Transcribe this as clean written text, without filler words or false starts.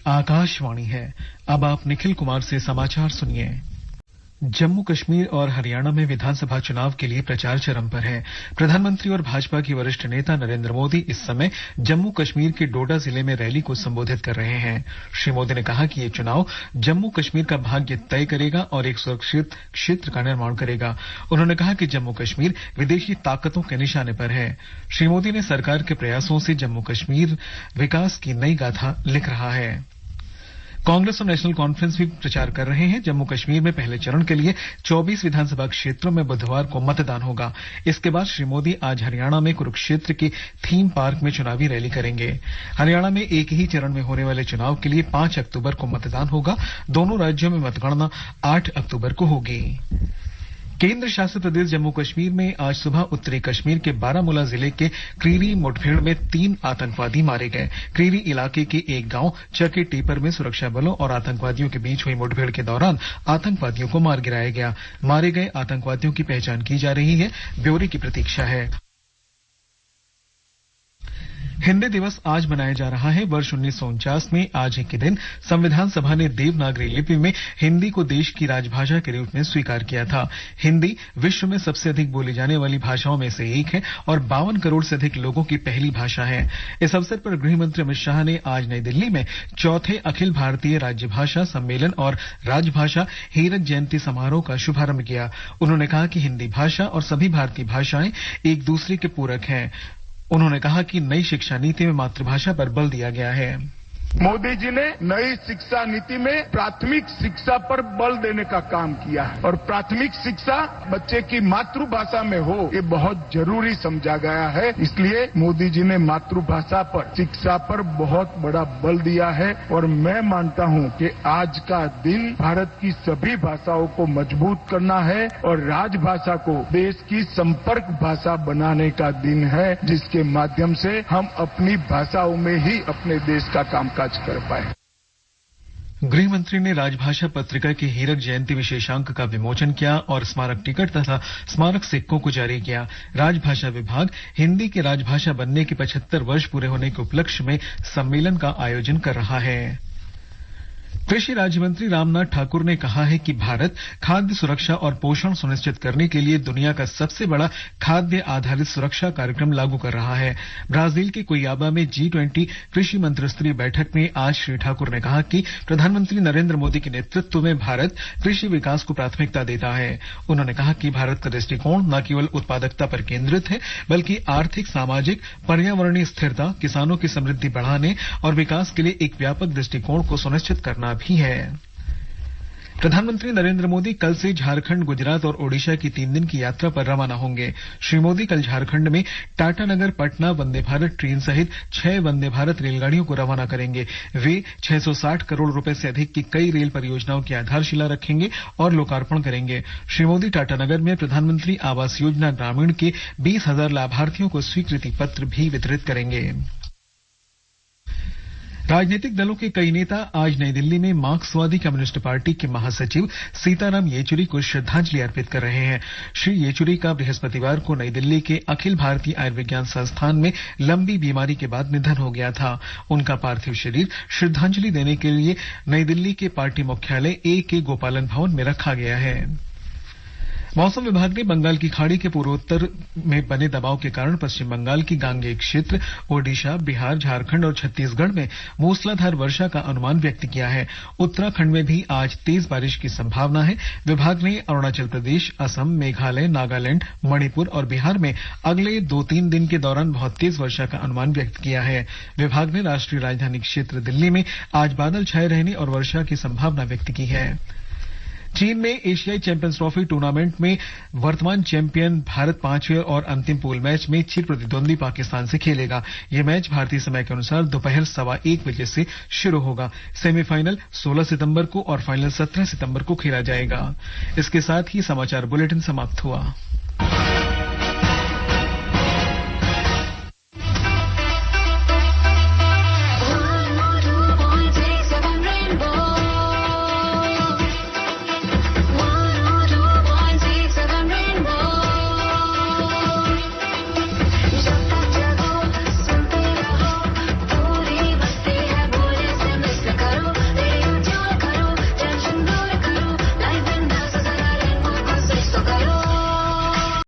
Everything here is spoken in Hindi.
आकाशवाणी है। अब आप निखिल कुमार से समाचार सुनिए। जम्मू कश्मीर और हरियाणा में विधानसभा चुनाव के लिए प्रचार चरम पर है। प्रधानमंत्री और भाजपा के वरिष्ठ नेता नरेंद्र मोदी इस समय जम्मू कश्मीर के डोडा जिले में रैली को संबोधित कर रहे हैं। श्री मोदी ने कहा कि ये चुनाव जम्मू कश्मीर का भाग्य तय करेगा और एक सुरक्षित क्षेत्र का निर्माण करेगा। उन्होंने कहा कि जम्मू कश्मीर विदेशी ताकतों के निशाने पर है। श्री मोदी ने सरकार के प्रयासों से जम्मू कश्मीर विकास की नई गाथा लिख रहा है। कांग्रेस और नेशनल कॉन्फ्रेंस भी प्रचार कर रहे हैं। जम्मू कश्मीर में पहले चरण के लिए 24 विधानसभा क्षेत्रों में बुधवार को मतदान होगा। इसके बाद श्री मोदी आज हरियाणा में कुरुक्षेत्र के थीम पार्क में चुनावी रैली करेंगे। हरियाणा में एक ही चरण में होने वाले चुनाव के लिए 5 अक्टूबर को मतदान होगा। दोनों राज्यों में मतगणना 8 अक्टूबर को होगी। केंद्र शासित प्रदेश जम्मू कश्मीर में आज सुबह उत्तरी कश्मीर के बारामूला जिले के क्रीरी मुठभेड़ में 3 आतंकवादी मारे गए। क्रीरी इलाके के एक गांव चके टीपर में सुरक्षा बलों और आतंकवादियों के बीच हुई मुठभेड़ के दौरान आतंकवादियों को मार गिराया गया। मारे गए आतंकवादियों की पहचान की जा रही है। ब्यौरे की प्रतीक्षा है। हिंदी दिवस आज मनाया जा रहा है। वर्ष 1949 में आज ही के दिन संविधान सभा ने देवनागरी लिपि में हिंदी को देश की राजभाषा के रूप में स्वीकार किया था। हिंदी विश्व में सबसे अधिक बोली जाने वाली भाषाओं में से एक है और 52 करोड़ से अधिक लोगों की पहली भाषा है। इस अवसर पर गृह मंत्री अमित शाह ने आज नई दिल्ली में चौथे अखिल भारतीय राज्यभाषा सम्मेलन और राजभाषा हीरक जयंती समारोह का शुभारंभ किया। उन्होंने कहा कि हिंदी भाषा और सभी भारतीय भाषाएं एक दूसरे के पूरक हैं। उन्होंने कहा कि नई शिक्षा नीति में मातृभाषा पर बल दिया गया है। मोदी जी ने नई शिक्षा नीति में प्राथमिक शिक्षा पर बल देने का काम किया है और प्राथमिक शिक्षा बच्चे की मातृभाषा में हो, ये बहुत जरूरी समझा गया है। इसलिए मोदी जी ने मातृभाषा पर शिक्षा पर बहुत बड़ा बल दिया है और मैं मानता हूं कि आज का दिन भारत की सभी भाषाओं को मजबूत करना है और राजभाषा को देश की संपर्क भाषा बनाने का दिन है, जिसके माध्यम से हम अपनी भाषाओं में ही अपने देश का कामकाज कर पाए। गृह मंत्री ने राजभाषा पत्रिका की हीरक जयंती विशेषांक का विमोचन किया और स्मारक टिकट तथा स्मारक सिक्कों को जारी किया। राजभाषा विभाग हिंदी की राजभाषा बनने के 75 वर्ष पूरे होने के उपलक्ष्य में सम्मेलन का आयोजन कर रहा है। कृषि राज्य मंत्री रामनाथ ठाकुर ने कहा है कि भारत खाद्य सुरक्षा और पोषण सुनिश्चित करने के लिए दुनिया का सबसे बड़ा खाद्य आधारित सुरक्षा कार्यक्रम लागू कर रहा है। ब्राजील के कुइयाबा में G20 कृषि मंत्रिस्तरीय बैठक में आज श्री ठाकुर ने कहा कि प्रधानमंत्री नरेंद्र मोदी के नेतृत्व में भारत कृषि विकास को प्राथमिकता देता है। उन्होंने कहा कि भारत का दृष्टिकोण न केवल उत्पादकता पर केंद्रित है, बल्कि आर्थिक, सामाजिक, पर्यावरणीय स्थिरता, किसानों की समृद्धि बढ़ाने और विकास के लिए एक व्यापक दृष्टिकोण को सुनिश्चित करना भी है। प्रधानमंत्री नरेंद्र मोदी कल से झारखंड, गुजरात और ओडिशा की 3 दिन की यात्रा पर रवाना होंगे। श्री मोदी कल झारखंड में टाटानगर पटना वंदे भारत ट्रेन सहित 6 वंदे भारत रेलगाड़ियों को रवाना करेंगे। वे 660 करोड़ रुपए से अधिक की कई रेल परियोजनाओं की आधारशिला रखेंगे और लोकार्पण करेंगे। श्री मोदी टाटानगर में प्रधानमंत्री आवास योजना ग्रामीण के 20,000 लाभार्थियों को स्वीकृति पत्र भी वितरित करेंगे। राजनीतिक दलों के कई नेता आज नई दिल्ली में मार्क्सवादी कम्युनिस्ट पार्टी के महासचिव सीताराम येचुरी को श्रद्धांजलि अर्पित कर रहे हैं। श्री येचुरी का बृहस्पतिवार को नई दिल्ली के अखिल भारतीय आयुर्विज्ञान संस्थान में लंबी बीमारी के बाद निधन हो गया था। उनका पार्थिव शरीर श्रद्धांजलि देने के लिए नई दिल्ली के पार्टी मुख्यालय A.K. गोपालन भवन में रखा गया है। मौसम विभाग ने बंगाल की खाड़ी के पूर्वोत्तर में बने दबाव के कारण पश्चिम बंगाल की गांगेय क्षेत्र, ओडिशा, बिहार, झारखंड और छत्तीसगढ़ में मूसलाधार वर्षा का अनुमान व्यक्त किया है। उत्तराखंड में भी आज तेज बारिश की संभावना है। विभाग ने अरुणाचल प्रदेश, असम, मेघालय, नागालैंड, मणिपुर और बिहार में अगले 2-3 दिन के दौरान बहुत तेज वर्षा का अनुमान व्यक्त किया है। विभाग ने राष्ट्रीय राजधानी क्षेत्र दिल्ली में आज बादल छाए रहने और वर्षा की संभावना व्यक्त की है। चीन में एशियाई चैंपियंस ट्रॉफी टूर्नामेंट में वर्तमान चैंपियन भारत 5वें और अंतिम पूल मैच में चिर प्रतिद्वंदी पाकिस्तान से खेलेगा। यह मैच भारतीय समय के अनुसार दोपहर 1:15 बजे से शुरू होगा। सेमीफाइनल 16 सितंबर को और फाइनल 17 सितंबर को खेला जाएगा। इसके साथ ही समाचार बुलेटिन समाप्त हुआ।